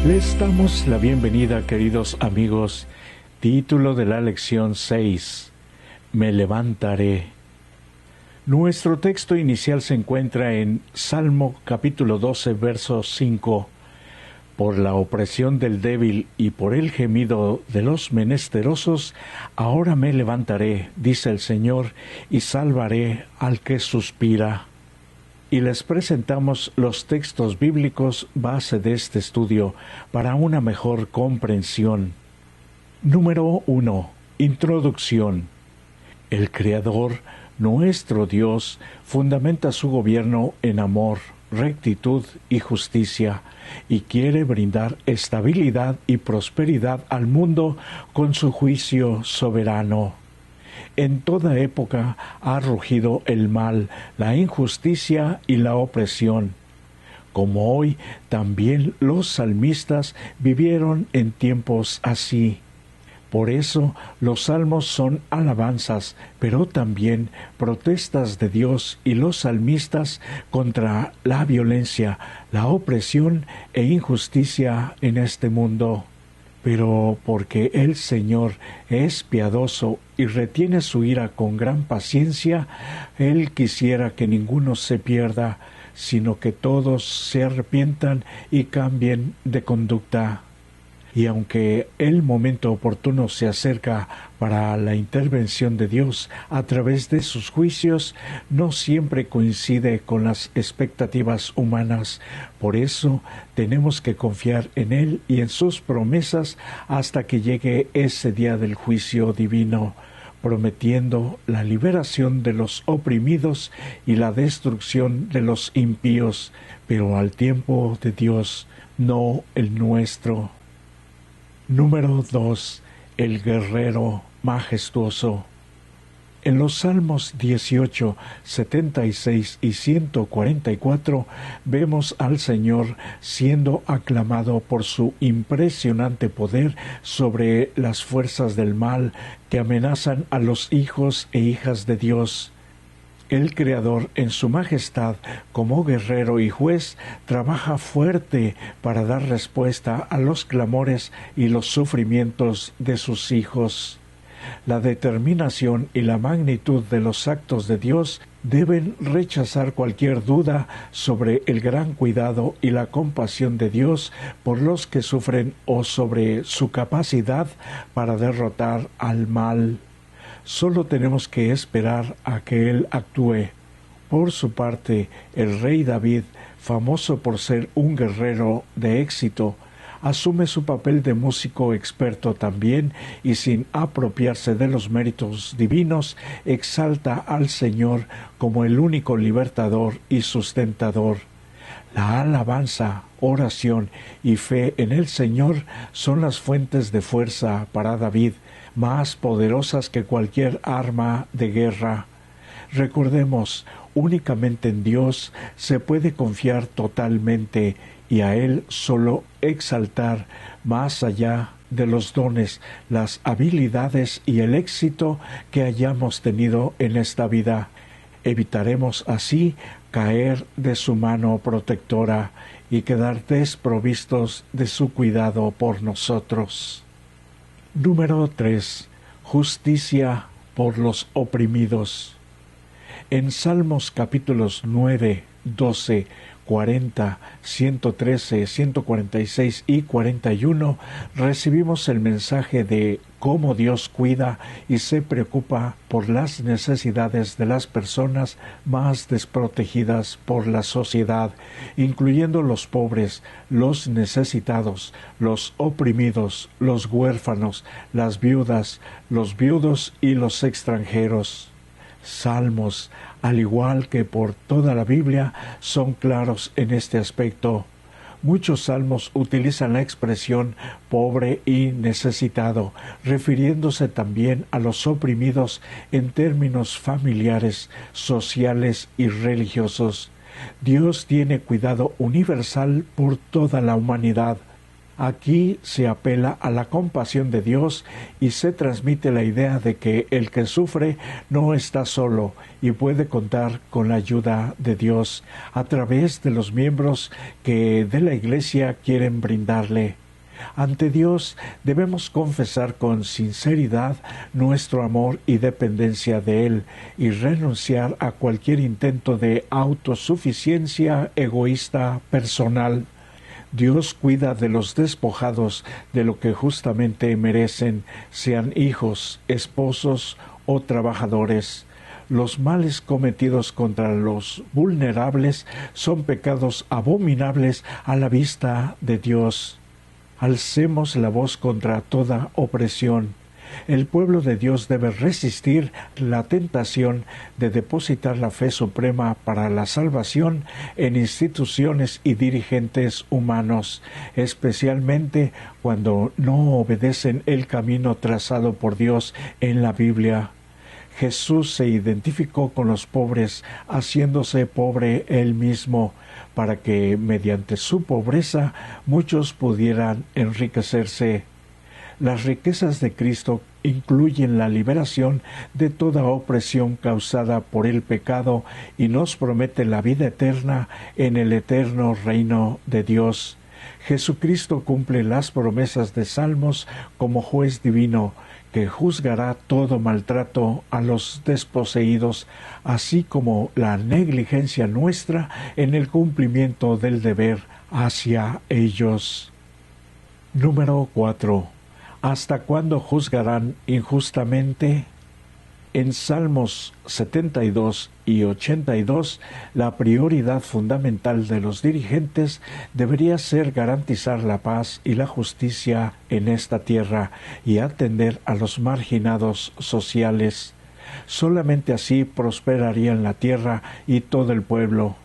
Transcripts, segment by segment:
Les damos la bienvenida, queridos amigos. Título de la lección 6. Me levantaré. Nuestro texto inicial se encuentra en Salmo capítulo 12, verso 5. Por la opresión del débil y por el gemido de los menesterosos, ahora me levantaré, dice el Señor, y salvaré al que suspira. Y les presentamos los textos bíblicos base de este estudio para una mejor comprensión. Número 1. Introducción. El Creador, nuestro Dios, fundamenta su gobierno en amor, rectitud y justicia, y quiere brindar estabilidad y prosperidad al mundo con su juicio soberano. En toda época ha rugido el mal, la injusticia y la opresión. Como hoy, también los salmistas vivieron en tiempos así. Por eso, los salmos son alabanzas, pero también protestas de Dios y los salmistas contra la violencia, la opresión e injusticia en este mundo. Pero porque el Señor es piadoso y retiene su ira con gran paciencia, Él quisiera que ninguno se pierda, sino que todos se arrepientan y cambien de conducta. Y aunque el momento oportuno se acerca para la intervención de Dios a través de sus juicios, no siempre coincide con las expectativas humanas. Por eso tenemos que confiar en Él y en sus promesas hasta que llegue ese día del juicio divino, prometiendo la liberación de los oprimidos y la destrucción de los impíos, pero al tiempo de Dios, no el nuestro. Número 2. El guerrero majestuoso. En los Salmos 18, 76 y 144 vemos al Señor siendo aclamado por su impresionante poder sobre las fuerzas del mal que amenazan a los hijos e hijas de Dios. El Creador, en su majestad, como guerrero y juez, trabaja fuerte para dar respuesta a los clamores y los sufrimientos de sus hijos. La determinación y la magnitud de los actos de Dios deben rechazar cualquier duda sobre el gran cuidado y la compasión de Dios por los que sufren o sobre su capacidad para derrotar al mal. Solo tenemos que esperar a que Él actúe. Por su parte, el rey David, famoso por ser un guerrero de éxito, asume su papel de músico experto también y sin apropiarse de los méritos divinos, exalta al Señor como el único libertador y sustentador. La alabanza, oración y fe en el Señor son las fuentes de fuerza para David, más poderosas que cualquier arma de guerra. Recordemos, únicamente en Dios se puede confiar totalmente y a Él solo exaltar más allá de los dones, las habilidades y el éxito que hayamos tenido en esta vida. Evitaremos así caer de su mano protectora y quedar desprovistos de su cuidado por nosotros. Número 3. Justicia por los oprimidos. En Salmos capítulos 9, 12, 40, 113, 146 y 41 recibimos el mensaje de cómo Dios cuida y se preocupa por las necesidades de las personas más desprotegidas por la sociedad, incluyendo los pobres, los necesitados, los oprimidos, los huérfanos, las viudas, los viudos y los extranjeros. Salmos, al igual que por toda la Biblia, son claros en este aspecto. Muchos salmos utilizan la expresión pobre y necesitado, refiriéndose también a los oprimidos en términos familiares, sociales y religiosos. Dios tiene cuidado universal por toda la humanidad. Aquí se apela a la compasión de Dios y se transmite la idea de que el que sufre no está solo y puede contar con la ayuda de Dios a través de los miembros que de la Iglesia quieren brindarle. Ante Dios debemos confesar con sinceridad nuestro amor y dependencia de Él y renunciar a cualquier intento de autosuficiencia egoísta personal. Dios cuida de los despojados de lo que justamente merecen, sean hijos, esposos o trabajadores. Los males cometidos contra los vulnerables son pecados abominables a la vista de Dios. Alcemos la voz contra toda opresión. El pueblo de Dios debe resistir la tentación de depositar la fe suprema para la salvación en instituciones y dirigentes humanos, especialmente cuando no obedecen el camino trazado por Dios en la Biblia. Jesús se identificó con los pobres, haciéndose pobre él mismo, para que mediante su pobreza muchos pudieran enriquecerse. Las riquezas de Cristo incluyen la liberación de toda opresión causada por el pecado y nos promete la vida eterna en el eterno reino de Dios. Jesucristo cumple las promesas de Salmos como juez divino, que juzgará todo maltrato a los desposeídos, así como la negligencia nuestra en el cumplimiento del deber hacia ellos. Número 4. ¿Hasta cuándo juzgarán injustamente? En Salmos 72 y 82, la prioridad fundamental de los dirigentes debería ser garantizar la paz y la justicia en esta tierra y atender a los marginados sociales. Solamente así prosperarían la tierra y todo el pueblo.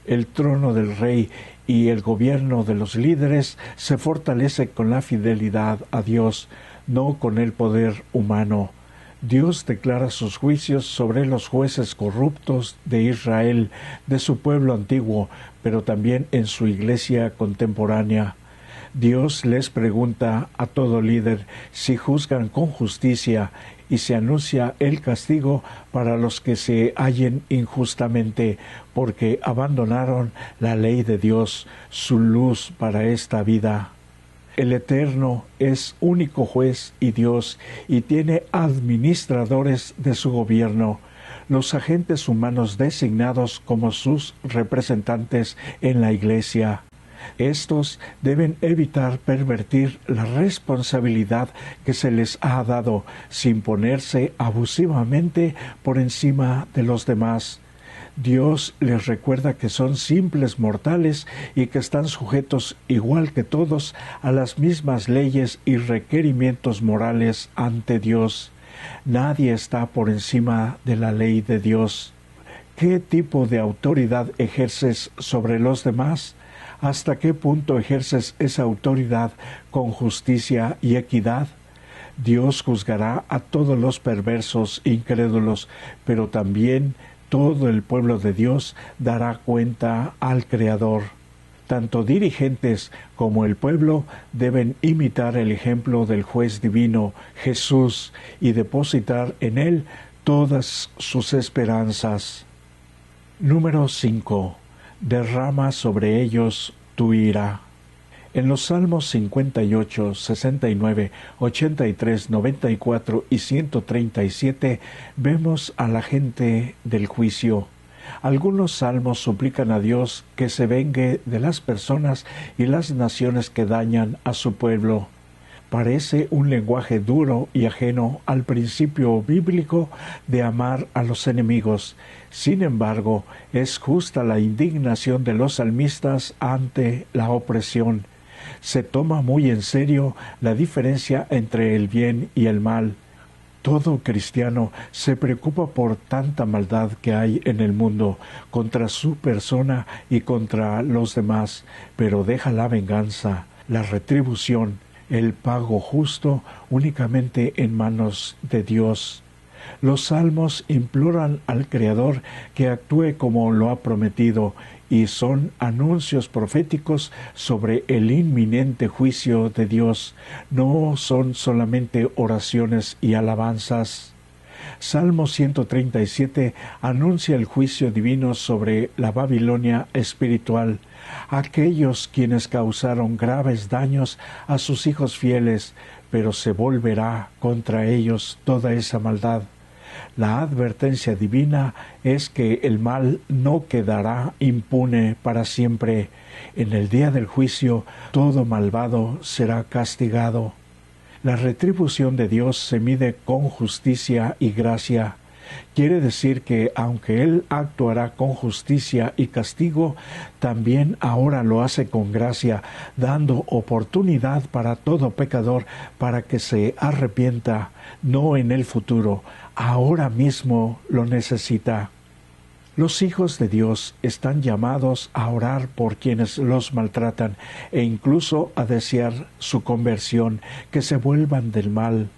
El trono del rey y el gobierno de los líderes se fortalece con la fidelidad a Dios, no con el poder humano. Dios declara sus juicios sobre los jueces corruptos de Israel, de su pueblo antiguo, pero también en su iglesia contemporánea. Dios les pregunta a todo líder si juzgan con justicia y se anuncia el castigo para los que se hallen injustamente, porque abandonaron la ley de Dios, su luz para esta vida. El Eterno es único juez y Dios, y tiene administradores de su gobierno, los agentes humanos designados como sus representantes en la Iglesia. Estos deben evitar pervertir la responsabilidad que se les ha dado, sin ponerse abusivamente por encima de los demás. Dios les recuerda que son simples mortales y que están sujetos, igual que todos, a las mismas leyes y requerimientos morales ante Dios. Nadie está por encima de la ley de Dios. ¿Qué tipo de autoridad ejerces sobre los demás? ¿Hasta qué punto ejerces esa autoridad con justicia y equidad? Dios juzgará a todos los perversos incrédulos, pero también todo el pueblo de Dios dará cuenta al Creador. Tanto dirigentes como el pueblo deben imitar el ejemplo del juez divino, Jesús, y depositar en él todas sus esperanzas. Número 5. Derrama sobre ellos tu ira. En los Salmos 58, 69, 83, 94 y 137 vemos a la gente del juicio. Algunos salmos suplican a Dios que se vengue de las personas y las naciones que dañan a su pueblo. Parece un lenguaje duro y ajeno al principio bíblico de amar a los enemigos. Sin embargo, es justa la indignación de los salmistas ante la opresión. Se toma muy en serio la diferencia entre el bien y el mal. Todo cristiano se preocupa por tanta maldad que hay en el mundo contra su persona y contra los demás, pero deja la venganza, la retribución, el pago justo únicamente en manos de Dios. Los salmos imploran al Creador que actúe como lo ha prometido y son anuncios proféticos sobre el inminente juicio de Dios. No son solamente oraciones y alabanzas. Salmo 137 anuncia el juicio divino sobre la Babilonia espiritual, aquellos quienes causaron graves daños a sus hijos fieles, pero se volverá contra ellos toda esa maldad. La advertencia divina es que el mal no quedará impune para siempre. En el día del juicio, todo malvado será castigado. La retribución de Dios se mide con justicia y gracia. Quiere decir que aunque Él actuará con justicia y castigo, también ahora lo hace con gracia, dando oportunidad para todo pecador para que se arrepienta, no en el futuro, ahora mismo lo necesita. Los hijos de Dios están llamados a orar por quienes los maltratan e incluso a desear su conversión, que se vuelvan del mal.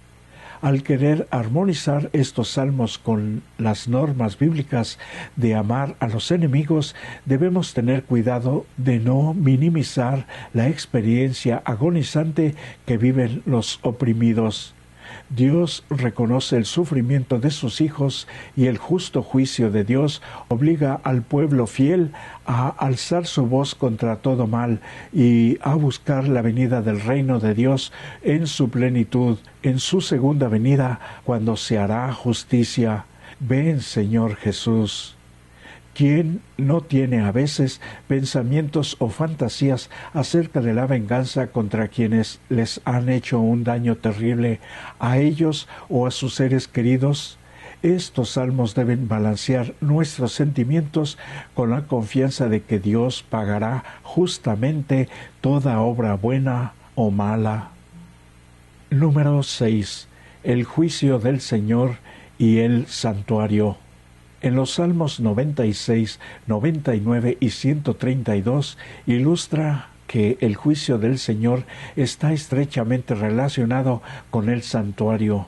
Al querer armonizar estos salmos con las normas bíblicas de amar a los enemigos, debemos tener cuidado de no minimizar la experiencia agonizante que viven los oprimidos. Dios reconoce el sufrimiento de sus hijos y el justo juicio de Dios obliga al pueblo fiel a alzar su voz contra todo mal y a buscar la venida del reino de Dios en su plenitud, en su segunda venida, cuando se hará justicia. Ven, Señor Jesús. ¿Quién no tiene a veces pensamientos o fantasías acerca de la venganza contra quienes les han hecho un daño terrible a ellos o a sus seres queridos? Estos salmos deben balancear nuestros sentimientos con la confianza de que Dios pagará justamente toda obra buena o mala. Número 6. El juicio del Señor y el santuario. En los Salmos 96, 99 y 132 ilustra que el juicio del Señor está estrechamente relacionado con el santuario,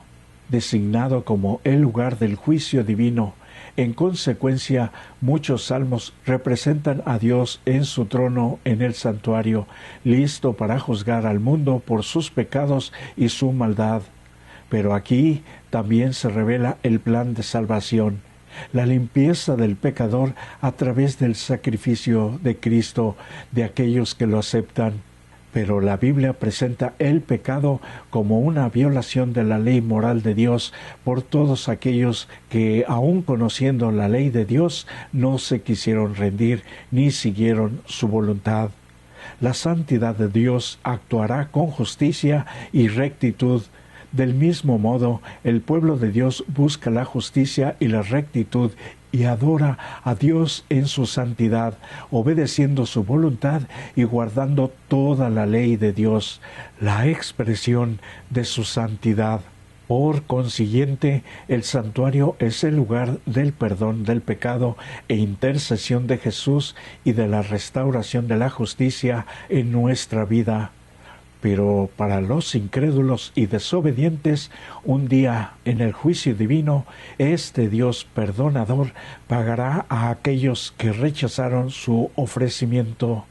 designado como el lugar del juicio divino. En consecuencia, muchos salmos representan a Dios en su trono en el santuario, listo para juzgar al mundo por sus pecados y su maldad. Pero aquí también se revela el plan de salvación, la limpieza del pecador a través del sacrificio de Cristo, de aquellos que lo aceptan. Pero la Biblia presenta el pecado como una violación de la ley moral de Dios por todos aquellos que, aun conociendo la ley de Dios, no se quisieron rendir ni siguieron su voluntad. La santidad de Dios actuará con justicia y rectitud. Del mismo modo, el pueblo de Dios busca la justicia y la rectitud y adora a Dios en su santidad, obedeciendo su voluntad y guardando toda la ley de Dios, la expresión de su santidad. Por consiguiente, el santuario es el lugar del perdón del pecado e intercesión de Jesús y de la restauración de la justicia en nuestra vida. Pero para los incrédulos y desobedientes, un día en el juicio divino, este Dios perdonador pagará a aquellos que rechazaron su ofrecimiento.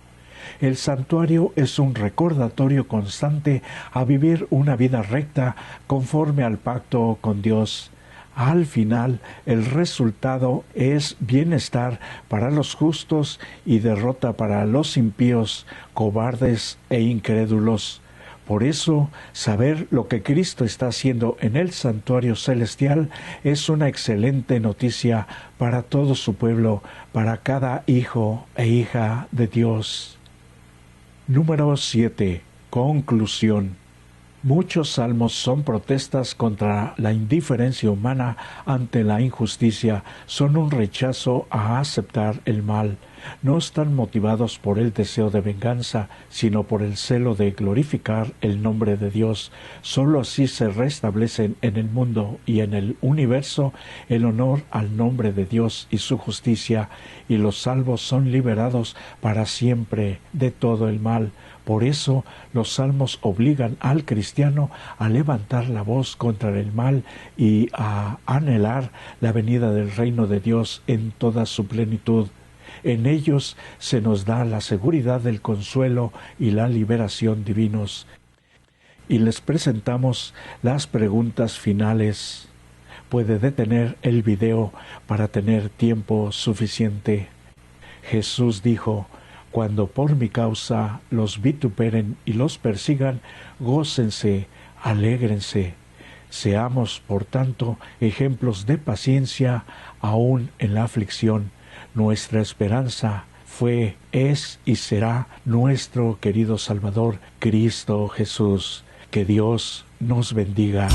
El santuario es un recordatorio constante a vivir una vida recta conforme al pacto con Dios. Al final, el resultado es bienestar para los justos y derrota para los impíos, cobardes e incrédulos. Por eso, saber lo que Cristo está haciendo en el santuario celestial es una excelente noticia para todo su pueblo, para cada hijo e hija de Dios. Número 7. Conclusión. Muchos salmos son protestas contra la indiferencia humana ante la injusticia, son un rechazo a aceptar el mal. No están motivados por el deseo de venganza, sino por el celo de glorificar el nombre de Dios. Sólo así se restablecen en el mundo y en el universo el honor al nombre de Dios y su justicia, y los salvos son liberados para siempre de todo el mal, Por eso los salmos obligan al cristiano a levantar la voz contra el mal y a anhelar la venida del reino de Dios en toda su plenitud. En ellos se nos da la seguridad del consuelo y la liberación divinos. Y les presentamos las preguntas finales. Puede detener el video para tener tiempo suficiente. Jesús dijo: cuando por mi causa los vituperen y los persigan, gócense, alégrense. Seamos, por tanto, ejemplos de paciencia aún en la aflicción. Nuestra esperanza fue, es y será nuestro querido Salvador, Cristo Jesús. Que Dios nos bendiga.